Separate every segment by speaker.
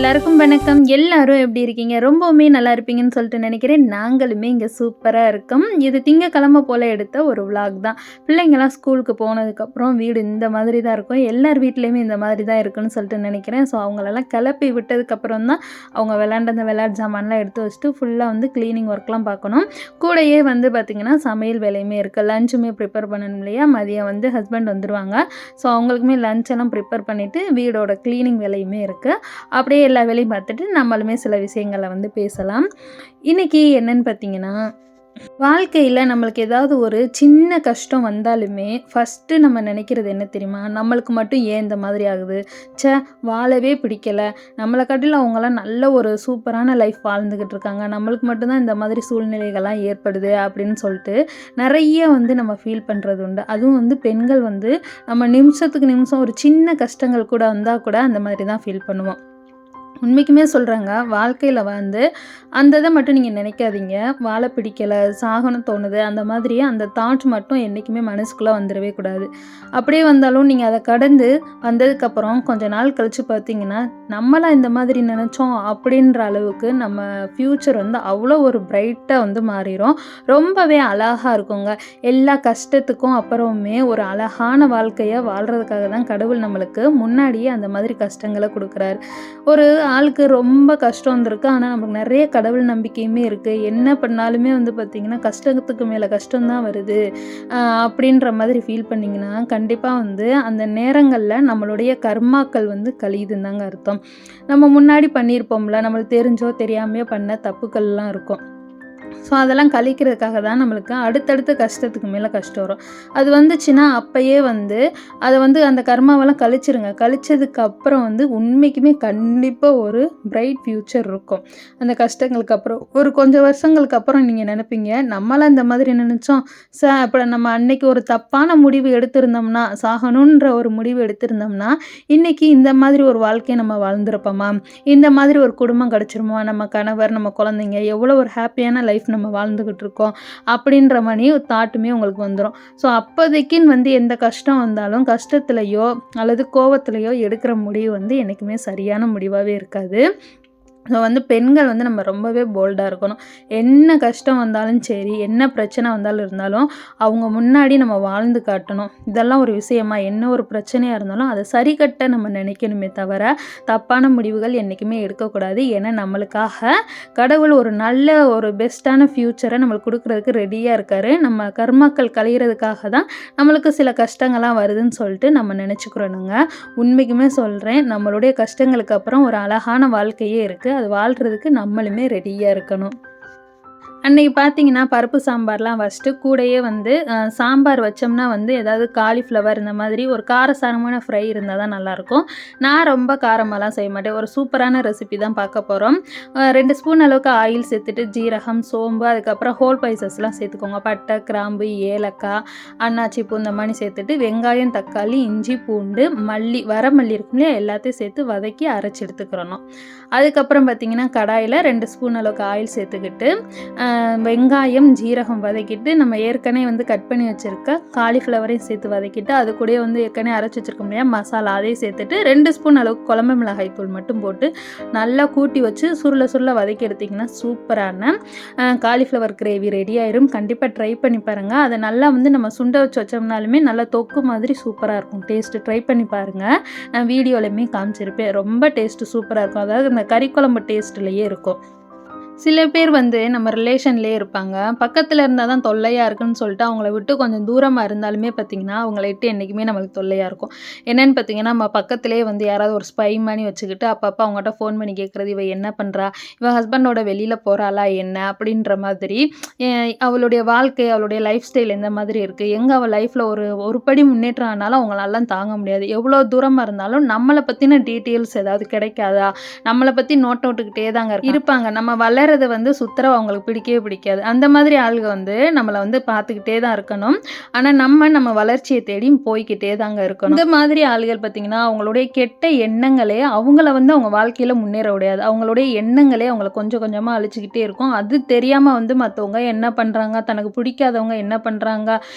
Speaker 1: எல்லாருக்கும் வணக்கம். எல்லாரும் எப்படி இருக்கீங்க? ரொம்பவுமே நல்லா இருப்பீங்கன்னு சொல்லிட்டு நினைக்கிறேன். நாங்களுமே இங்கே சூப்பராக இருக்கோம். இது திங்கக்கிழமை போல் எடுத்த ஒரு விலாக் தான். பிள்ளைங்கள்லாம் ஸ்கூலுக்கு போனதுக்கப்புறம் வீடு இந்த மாதிரி தான் இருக்கும். எல்லார் வீட்லேயுமே இந்த மாதிரி தான் இருக்குன்னு சொல்லிட்டு நினைக்கிறேன். ஸோ அவங்களெல்லாம் கிளப்பி விட்டதுக்கப்புறம் தான் அவங்க அந்த விளையாட்டு சாமான்லாம் எடுத்து வச்சுட்டு ஃபுல்லாக வந்து க்ளீனிங் ஒர்க்லாம் பார்க்கணும். கூடயே வந்து பார்த்திங்கன்னா சமையல் வேலையுமே இருக்குது. லஞ்சுமே ப்ரிப்பேர் பண்ணணும் இல்லையா? மதியம் வந்து ஹஸ்பண்ட் வந்துடுவாங்க. ஸோ அவங்களுக்குமே லஞ்ச் எல்லாம் ப்ரிப்பேர் பண்ணிவிட்டு வீடோட க்ளீனிங் வேலையுமே இருக்குது. அப்படியே எல்லா வேலையும் பார்த்துட்டு நம்மளுமே சில விஷயங்களை வந்து பேசலாம். இன்றைக்கி என்னன்னு பார்த்தீங்கன்னா, வாழ்க்கையில் நம்மளுக்கு ஏதாவது ஒரு சின்ன கஷ்டம் வந்தாலுமே ஃபஸ்ட்டு நம்ம நினைக்கிறது என்ன தெரியுமா? நம்மளுக்கு மட்டும் ஏன் இந்த மாதிரி ஆகுது? வாழவே பிடிக்கலை, நம்மளை காட்டிலும் அவங்களாம் நல்ல ஒரு சூப்பரான லைஃப் வாழ்ந்துக்கிட்டு இருக்காங்க, நம்மளுக்கு மட்டும்தான் இந்த மாதிரி சூழ்நிலைகள்லாம் ஏற்படுது அப்படின்னு சொல்லிட்டு நிறைய வந்து நம்ம ஃபீல் பண்ணுறது உண்டு. அதுவும் வந்து பெண்கள் வந்து நம்ம நிமிஷத்துக்கு நிமிஷம் ஒரு சின்ன கஷ்டங்கள் கூட வந்தால் கூட அந்த மாதிரி தான் ஃபீல் பண்ணுவோம். உண்மைக்குமே சொல்கிறாங்க, வாழ்க்கையில் வந்து அந்த இதை மட்டும் நீங்கள் நினைக்காதீங்க. வாழ பிடிக்கலை, சாகணும் தோணுது, அந்த மாதிரி அந்த தாட் மட்டும் என்றைக்குமே மனசுக்குள்ளே வந்துடவே கூடாது. அப்படியே வந்தாலும் நீங்கள் அதை கடந்து வந்ததுக்கப்புறம் கொஞ்ச நாள் கழித்து பார்த்தீங்கன்னா, நம்மளாம் இந்த மாதிரி நினச்சோம் அப்படின்ற அளவுக்கு நம்ம ஃப்யூச்சர் வந்து அவ்வளோ ஒரு பிரைட்டாக வந்து மாறிடும். ரொம்பவே அழகாக இருக்குங்க. எல்லா கஷ்டத்துக்கும் அப்புறமே ஒரு அழகான வாழ்க்கையை வாழ்கிறதுக்காக தான் கடவுள் நம்மளுக்கு முன்னாடியே அந்த மாதிரி கஷ்டங்களை கொடுக்குறாரு. ஒரு ஆளுக்கு ரொம்ப கஷ்டம் வந்திருக்கு, ஆனால் நமக்கு நிறைய கடவுள் நம்பிக்கையுமே இருக்குது. என்ன பண்ணாலுமே வந்து பார்த்திங்கன்னா கஷ்டத்துக்கு மேலே கஷ்டம்தான் வருது அப்படின்ற மாதிரி ஃபீல் பண்ணிங்கன்னா கண்டிப்பாக வந்து அந்த நேரங்களில் நம்மளுடைய கர்மாக்கள் வந்து கழியுதுன்னு தாங்க அர்த்தம். நம்ம முன்னாடி பண்ணியிருப்போம்ல, நம்மளுக்கு தெரிஞ்சோ தெரியாமையோ பண்ண தப்புக்கள்லாம் இருக்கும். ஸோ அதெல்லாம் கழிக்கிறதுக்காக தான் நம்மளுக்கு அடுத்தடுத்த கஷ்டத்துக்கு மேலே கஷ்டம் வரும். அது வந்துச்சுன்னா அப்போயே வந்து அதை வந்து அந்த கர்மாவெல்லாம் கழிச்சிருங்க. கழிச்சதுக்கு அப்புறம் வந்து உண்மைக்குமே கண்டிப்பாக ஒரு பிரைட் ஃப்யூச்சர் இருக்கும். அந்த கஷ்டங்களுக்கு அப்புறம் ஒரு கொஞ்சம் வருஷங்களுக்கு அப்புறம் நீங்கள் நினைப்பீங்க, நம்மளாம் இந்த மாதிரி நினச்சோம் அப்போ நம்ம அன்னைக்கு ஒரு தப்பான முடிவு எடுத்திருந்தோம்னா, சாகணுன்ற ஒரு முடிவு எடுத்திருந்தோம்னா இன்றைக்கி இந்த மாதிரி ஒரு வாழ்க்கையை நம்ம வாழ்ந்துருப்போமா, இந்த மாதிரி ஒரு குடும்பம் கிடச்சிருமா, நம்ம கணவர் நம்ம குழந்தைங்க எவ்வளோ ஒரு ஹாப்பியான லைஃப் நம்ம வாழ்ந்துக்கிட்டு இருக்கோம் அப்படின்ற மாதிரி ஒரு தாட்டுமே உங்களுக்கு வந்துடும். ஸோ அப்போதைக்குன்னு வந்து எந்த கஷ்டம் வந்தாலும் கஷ்டத்துலையோ அல்லது கோவத்துலையோ எடுக்கிற முடிவு வந்து என்றைக்குமே சரியான முடிவாகவே இருக்காது. ஸோ வந்து பெண்கள் வந்து நம்ம ரொம்பவே போல்டாக இருக்கணும். என்ன கஷ்டம் வந்தாலும் சரி, என்ன பிரச்சனை இருந்தாலும் அவங்க முன்னாடி நம்ம வாழ்ந்து காட்டணும். இதெல்லாம் ஒரு விஷயமா, என்ன ஒரு பிரச்சனையாக இருந்தாலும் அதை சரி கட்ட நம்ம நினைக்கணுமே தவிர தப்பான முடிவுகள் என்றைக்குமே எடுக்கக்கூடாது. ஏன்னா நம்மளுக்காக கடவுள் ஒரு நல்ல ஒரு பெஸ்ட்டான ஃப்யூச்சரை நம்மளுக்கு கொடுக்குறதுக்கு ரெடியாக இருக்கார். நம்ம கர்மாக்கள் கழிகிறதுக்காக தான் நம்மளுக்கு சில கஷ்டங்கள்லாம் வருதுன்னு சொல்லிட்டு நம்ம நினச்சிக்கிறோனுங்க. உண்மைக்குமே சொல்கிறேன், நம்மளுடைய கஷ்டங்களுக்கு அப்புறம் ஒரு அழகான வாழ்க்கையே இருக்குது. அது வாழ்கிறதுக்கு நம்மளுமே ரெடியாக இருக்கணும். அன்றைக்கி பார்த்தீங்கன்னா பருப்பு சாம்பார்லாம் வச்சுட்டு கூடையே வந்து சாம்பார் வச்சோம்னா வந்து ஏதாவது காலிஃப்ளவர் இந்த மாதிரி ஒரு காரசாரமான ஃப்ரை இருந்தால் தான் நல்லாயிருக்கும். நான் ரொம்ப காரமாலாம் செய்ய மாட்டேன். ஒரு சூப்பரான ரெசிபி தான் பார்க்க போகிறோம். 2 ஸ்பூன் அளவுக்கு ஆயில் சேர்த்துட்டு ஜீரகம், சோம்பு, அதுக்கப்புறம் ஹோல் ஸ்பைசஸ்லாம் சேர்த்துக்கோங்க. பட்டை, கிராம்பு, ஏலக்காய், அன்னாச்சி பூ இந்த மாதிரி சேர்த்துட்டு வெங்காயம், தக்காளி, இஞ்சி, பூண்டு, மல்லி, வரமல்லி இருக்கும் இல்லையா, எல்லாத்தையும் சேர்த்து வதக்கி அரைச்சி எடுத்துக்கிறணும். அதுக்கப்புறம் பார்த்திங்கன்னா கடாயில் 2 ஸ்பூன் அளவுக்கு ஆயில் சேர்த்துக்கிட்டு வெங்காயம், ஜீரகம் வதக்கிட்டு நம்ம ஏற்கனவே வந்து கட் பண்ணி வச்சுருக்க காலிஃப்ளவரையும் சேர்த்து வதக்கிட்டு அது கூட வந்து ஏற்கனவே அரைச்சி வச்சுருக்க முடியாது மசாலா அதையும் சேர்த்துட்டு 2 ஸ்பூன் அளவுக்கு குழம்பு மிளகாய் தூள் மட்டும் போட்டு நல்லா கூட்டி வச்சு சுருள வதக்கி எடுத்திங்கன்னா சூப்பரான காலிஃப்ளவர் கிரேவி ரெடி ஆயிரும். கண்டிப்பாக ட்ரை பண்ணி பாருங்கள். அதை நல்லா வந்து நம்ம சுண்ட வச்சு வச்சோம்னாலுமே நல்லா தொக்கு மாதிரி சூப்பராக இருக்கும். டேஸ்ட்டு ட்ரை பண்ணி பாருங்கள். நான் வீடியோலையுமே காமிச்சிருப்பேன். ரொம்ப டேஸ்ட்டு சூப்பராக இருக்கும். அதாவது இந்த கறி குழம்பு டேஸ்ட்லேயே இருக்கும். சில பேர் வந்து நம்ம ரிலேஷன்லேயே இருப்பாங்க, பக்கத்தில் இருந்தால் தான் தொல்லையாக இருக்குன்னு சொல்லிட்டு அவங்கள விட்டு கொஞ்சம் தூரமாக இருந்தாலுமே பார்த்திங்கன்னா அவங்கள விட்டு என்றைக்குமே நம்மளுக்கு தொல்லையாக இருக்கும். என்னென்னு பார்த்திங்கன்னா நம்ம பக்கத்துலேயே வந்து யாராவது ஒரு ஸ்பை மாதிரி வச்சுக்கிட்டு அப்பப்போ அவங்ககிட்ட ஃபோன் பண்ணி கேட்குறது, இவ என்ன பண்ணுறா, இவன் ஹஸ்பண்டோட வெளியில் போகிறாளா என்ன அப்படின்ற மாதிரி, அவளுடைய வாழ்க்கை அவளுடைய லைஃப் ஸ்டைல் எந்த மாதிரி இருக்குது, எங்கே அவள் லைஃப்பில் ஒரு படி முன்னேற்றம் ஆனாலும் அவங்களாலாம் தாங்க முடியாது. எவ்வளோ தூரமாக இருந்தாலும் நம்மளை பற்றின டீட்டெயில்ஸ் ஏதாவது கிடைக்காதா, நம்மளை பற்றி நோட் விட்டுக்கிட்டே தாங்க இருப்பாங்க. நம்ம வளர உட்காரத வந்து சுத்தரவு அவங்களுக்கு பிடிக்கவே பிடிக்காது. அந்த மாதிரி ஆளுங்க வந்து நம்மள வந்து பார்த்துக்கிட்டே தான் இருக்கணும். ஆனா நம்ம வளர்ச்சிய தேடி போய்க்கிட்டே தாங்க இருக்கணும். இந்த மாதிரி ஆளுகள் பார்த்தீங்கன்னா, அவங்களுடைய கெட்ட எண்ணங்களே அவங்கள வந்து அவங்க வாழ்க்கையில முன்னேற விடாது. அவங்களுடைய எண்ணங்களே அவங்கள கொஞ்சம் கொஞ்சமா அழிச்சுக்கிட்டே இருக்கும். அது தெரியாம வந்து மத்தவங்க என்ன பண்றாங்க, தனக்கு பிடிக்காதவங்க என்ன பண்றாங்க,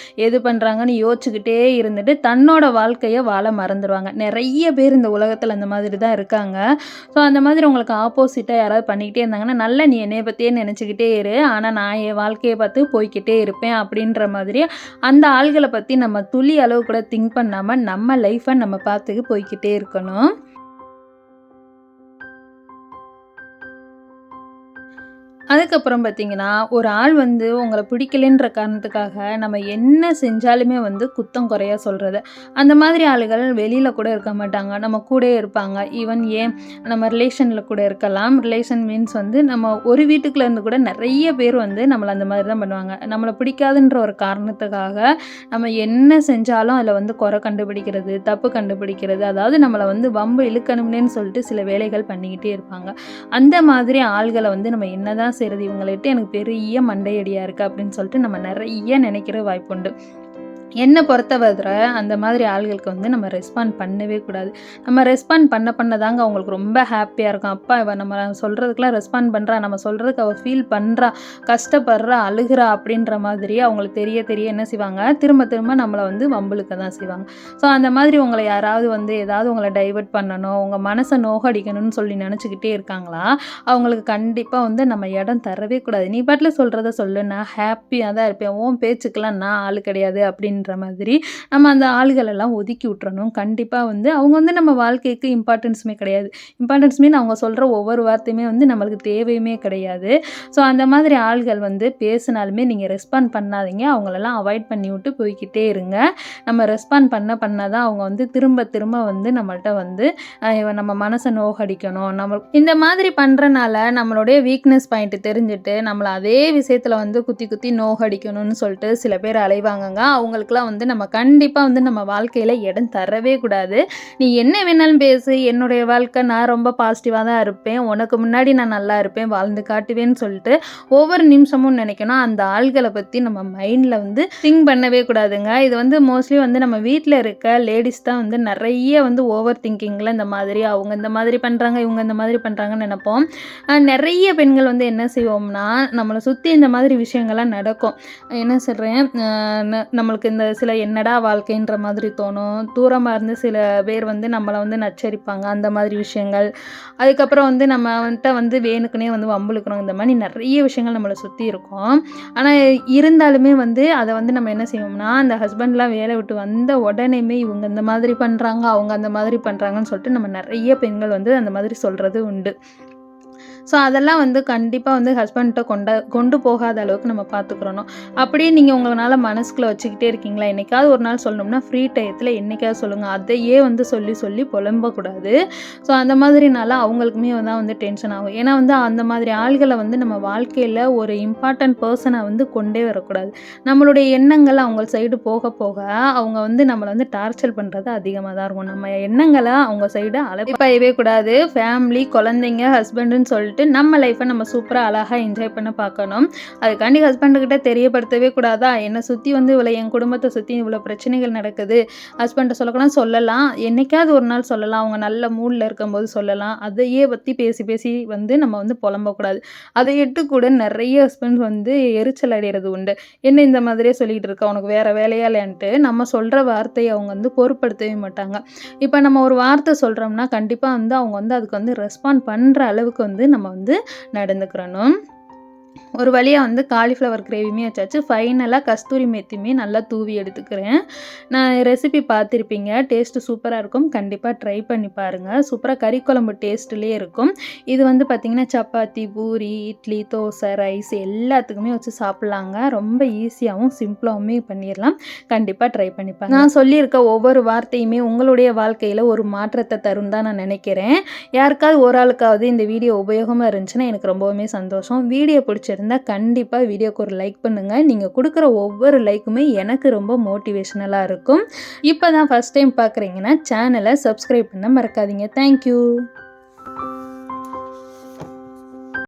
Speaker 1: எது பண்றாங்கன்னு யோசிச்சுக்கிட்டே இருந்துட்டு தன்னோட வாழ்க்கைய வாழ மறந்துருவாங்க. நெறைய பேர் இந்த உலகத்துல அந்த மாதிரி தான் இருக்காங்க. ஸோ அந்த மாதிரி உங்களுக்கு ஆப்போசிட்டா யாராவது பண்ணிக்கிட்டே இருந்தாங்கன்னா, நல்லா நீ என்னைய பத்தியே நெனச்சுக்கிட்டே இரு. ஆனா நான் என் வாழ்க்கைய பார்த்து போய்க்கிட்டே இருப்பேன் அப்படின்ற மாதிரி அந்த ஆள்கள பத்தி நம்ம துளி அளவு கூட திங்க் பண்ணாம நம்ம லைஃப நம்ம பார்த்துக்கு போய்க்கிட்டே இருக்கணும். அதுக்கப்புறம் பார்த்தீங்கன்னா, ஒரு ஆள் வந்து உங்கள பிடிக்கலன்ற காரணத்துக்காக நம்ம என்ன செஞ்சாலுமே வந்து குத்தம் குறையா சொல்றது. அந்த மாதிரி ஆளுகள் வெளியில கூட இருக்க மாட்டாங்க. நம்ம கூடயே இருப்பாங்க. ஈவன் ஏன் நம்ம ரிலேஷன்ல கூட இருக்கலாம். ரிலேஷன் மீன்ஸ் வந்து நம்ம ஒரு வீட்டுக்குள்ள இருந்து கூட நெறைய பேர் வந்து நம்மள அந்த மாதிரி தான் பண்ணுவாங்க. நம்மள பிடிக்காதுன்ற ஒரு காரணத்துக்காக நம்ம என்ன செஞ்சாலும் அதில வந்து குறை கண்டுபிடிக்கிறது, தப்பு கண்டுபிடிக்கிறது, அதாவது நம்மள வந்து வம்பு இழுக்கணும்னேன்னு சொல்லிட்டு சில வேலைகள் பண்ணிக்கிட்டே இருப்பாங்க. அந்த மாதிரி ஆள்கள வந்து நம்ம என்னதான் செய்றது இவங்கள எனக்கு பெரிய மண்டையடியா இருக்கு அப்படின்னு சொல்லிட்டு நம்ம நெறைய நினைக்கிற வாய்ப்புண்டு. என்ன பொறுத்தவரை அந்த மாதிரி ஆள்களுக்கு வந்து நம்ம ரெஸ்பாண்ட் பண்ணவே கூடாது. நம்ம ரெஸ்பாண்ட் பண்ண தாங்க அவங்களுக்கு ரொம்ப ஹாப்பியாக இருக்கும். அப்பா இவ நம்ம சொல்கிறதுக்கெலாம் ரெஸ்பாண்ட் பண்ணுறா, நம்ம சொல்கிறதுக்கு அவள் ஃபீல் பண்ணுறா, கஷ்டப்படுறா, அழுகிறா அப்படின்ற மாதிரி அவங்களுக்கு தெரிய என்ன செய்வாங்க, திரும்ப திரும்ப நம்மளை வந்து வம்பிழுக்க தான் செய்வாங்க. ஸோ அந்த மாதிரி உங்களை யாராவது வந்து ஏதாவது உங்களை டைவர்ட் பண்ணணும், உங்கள் மனசை நோகடிக்கணும்னு சொல்லி நினச்சிக்கிட்டே இருக்காங்களா, அவங்களுக்கு கண்டிப்பாக வந்து நம்ம இடம் தரவே கூடாது. நீ பாட்டில் சொல்கிறத சொல்லு, நான் ஹாப்பியாக தான் இருப்பேன், உன் பேச்சுக்கெல்லாம் நான் ஆள் கிடையாது அப்படின்னு மாதிரி நம்ம அந்த ஆள்களெல்லாம் ஒதுக்கி விட்டுறணும். கண்டிப்பாக வந்து அவங்க வந்து நம்ம வாழ்க்கைக்கு இம்பார்ட்டன்ஸுமே கிடையாது. இம்பார்ட்டன்ஸ் மீன் அவங்க சொல்கிற ஒவ்வொரு வார்த்தையுமே வந்து நம்மளுக்கு தேவையுமே கிடையாது. ஸோ அந்த மாதிரி ஆள்கள் வந்து பேசினாலுமே நீங்கள் ரெஸ்பாண்ட் பண்ணாதீங்க. அவங்களெல்லாம் அவாய்ட் பண்ணி விட்டு போய்கிட்டே இருங்க. நம்ம ரெஸ்பாண்ட் பண்ண தான் அவங்க வந்து திரும்ப வந்து நம்மள்ட்ட வந்து நம்ம மனசை நோகடிக்கணும். நம்ம இந்த மாதிரி பண்ணுறனால நம்மளுடைய வீக்னஸ் பாயிண்ட் தெரிஞ்சுட்டு நம்மளை அதே விஷயத்தில் வந்து குத்தி நோகடிக்கணும்னு சொல்லிட்டு சில பேர் அலைவாங்கங்க. அவங்களுக்கு வந்து நம்ம கண்டிப்பாக வந்து நம்ம வாழ்க்கையில் இடம் தரவே கூடாது. நீ என்ன வேணாலும் பேசு, என்னுடைய வாழ்க்கை நான் ரொம்ப பாசிட்டிவாக தான் இருப்பேன், உனக்கு முன்னாடி நான் நல்லா இருப்பேன், வாழ்ந்து காட்டுவேன்னு சொல்லிட்டு ஒவ்வொரு நிமிஷமும் நினைக்கணும். அந்த ஆள்களை பற்றி நம்ம மைண்டில் வந்து திங்க் பண்ணவே கூடாதுங்க. இது வந்து மோஸ்ட்லி வந்து நம்ம வீட்டில் இருக்க லேடிஸ் தான் வந்து நிறைய வந்து ஓவர் திங்கிங்கில் இந்த மாதிரி அவங்க இந்த மாதிரி பண்ணுறாங்க, இவங்க இந்த மாதிரி பண்ணுறாங்கன்னு நினைப்போம். நிறைய பெண்கள் வந்து என்ன செய்வோம்னா, நம்மளை சுற்றி இந்த மாதிரி விஷயங்கள்லாம் நடக்கும். என்ன சொல்கிறேன், நம்மளுக்கு இந்த சில என்னடா வாழ்க்கைன்ற மாதிரி தோணும். தூரமாக இருந்து சில பேர் வந்து நம்மளை வந்து நச்சரிப்பாங்க, அந்த மாதிரி விஷயங்கள். அதுக்கப்புறம் வந்து நம்ம வந்துட்டு வந்து வேணுக்குனே வந்து வம்பிழுக்கணும், இந்த மாதிரி நிறைய விஷயங்கள் நம்மளை சுற்றி இருக்கும். ஆனால் இருந்தாலுமே வந்து அதை வந்து நம்ம என்ன செய்வோம்னா, அந்த ஹஸ்பண்ட்லாம் வேலை விட்டு வந்த உடனேமே இவங்க இந்த மாதிரி பண்ணுறாங்க, அவங்க அந்த மாதிரி பண்ணுறாங்கன்னு சொல்லிட்டு நம்ம நிறைய பெண்கள் வந்து அந்த மாதிரி சொல்கிறது உண்டு. ஸோ அதெல்லாம் வந்து கண்டிப்பாக வந்து ஹஸ்பண்ட்ட கொண்டு போகாத அளவுக்கு நம்ம பார்த்துக்கிறணும். அப்படியே நீங்கள் உங்களால் மனசுக்குள்ளே வச்சுக்கிட்டே இருக்கீங்களா, என்றைக்காவது ஒரு நாள் சொல்லணும்னா ஃப்ரீ டயத்தில் என்றைக்காவது சொல்லுங்கள். அதையே வந்து சொல்லி புலம்பக்கூடாது. ஸோ அந்த மாதிரினால அவங்களுக்குமே வந்து டென்ஷன் ஆகும். ஏன்னா வந்து அந்த மாதிரி ஆள்களை வந்து நம்ம வாழ்க்கையில் ஒரு இம்பார்ட்டன்ட் பர்சனை வந்து கொண்டே வரக்கூடாது. நம்மளுடைய எண்ணங்கள் அவங்க சைடு போக அவங்க வந்து நம்மளை வந்து டார்ச்சர் பண்ணுறது அதிகமாக தான் இருக்கும். நம்ம எண்ணங்களை அவங்க சைடு அலைப்பாயவே கூடாது. ஃபேமிலி, குழந்தைங்க, ஹஸ்பண்டுன்னு சொல்லிட்டு நம்ம லைஃப்பை நம்ம சூப்பராக அழகாக என்ஜாய் பண்ண பார்க்கணும். அதுக்காண்டி ஹஸ்பண்டுக்கிட்ட தெரியப்படுத்தவே கூடாதா, என்னை சுற்றி வந்து இவ்வளோ, என் குடும்பத்தை சுற்றி இவ்வளோ பிரச்சனைகள் நடக்குது, ஹஸ்பண்ட்டை சொல்லக்கூடாது, சொல்லலாம், என்னைக்காவது ஒரு நாள் சொல்லலாம், அவங்க நல்ல மூடில் இருக்கும்போது சொல்லலாம். அதையே பற்றி பேசி வந்து நம்ம வந்து புலம்பக்கூடாது. அதை இட்டு கூட நிறைய ஹஸ்பண்ட் வந்து எரிச்சல் அடைகிறது உண்டு. என்ன இந்த மாதிரியே சொல்லிகிட்டு இருக்க, உனக்கு வேறு வேலையா இல்லைன்ட்டு நம்ம சொல்கிற வார்த்தையை அவங்க வந்து பொருட்படுத்தவே மாட்டாங்க. இப்போ நம்ம ஒரு வார்த்தை சொல்கிறோம்னா கண்டிப்பாக வந்து அவங்க வந்து அதுக்கு வந்து ரெஸ்பாண்ட் பண்ணுற அளவுக்கு வந்து நம்ம வந்து நடந்துக்கிறணும். ஒரு வழியாக வந்து காலிஃப்ளவர் கிரேவியுமே வச்சாச்சு. ஃபைனலாக கஸ்தூரி மேத்தியுமே நல்லா தூவி எடுத்துக்கிறேன். நான் ரெசிபி பார்த்துருப்பீங்க, டேஸ்ட்டு சூப்பராக இருக்கும். கண்டிப்பாக ட்ரை பண்ணி பாருங்கள். சூப்பராக கறி குழம்பு டேஸ்ட்லேயே இருக்கும். இது வந்து பார்த்திங்கன்னா சப்பாத்தி, பூரி, இட்லி, தோசை, ரைஸ் எல்லாத்துக்குமே வச்சு சாப்பிட்லாங்க. ரொம்ப ஈஸியாகவும் சிம்பிளாகவுமே பண்ணிடலாம். கண்டிப்பாக ட்ரை பண்ணி பாருங்கள். நான் சொல்லியிருக்க ஒவ்வொரு வார்த்தையுமே உங்களுடைய வாழ்க்கையில் ஒரு மாற்றத்தை தரும் தான் நான் நினைக்கிறேன். யாருக்காவது ஒரு ஆளுக்காவது இந்த வீடியோ உபயோகமாக இருந்துச்சுன்னா எனக்கு ரொம்பவுமே சந்தோஷம். வீடியோ பிடிச்சிருந்தா கண்டிப்பாக வீடியோக்கு ஒரு லைக் பண்ணுங்கள். நீங்கள் கொடுக்குற ஒவ்வொரு லைக்குமே எனக்கு ரொம்ப மோட்டிவேஷனலாக இருக்கும். இப்போ தான் ஃபஸ்ட் டைம் பார்க்குறீங்கன்னா சேனலை சப்ஸ்கிரைப் பண்ண மறக்காதீங்க. தேங்க்யூ.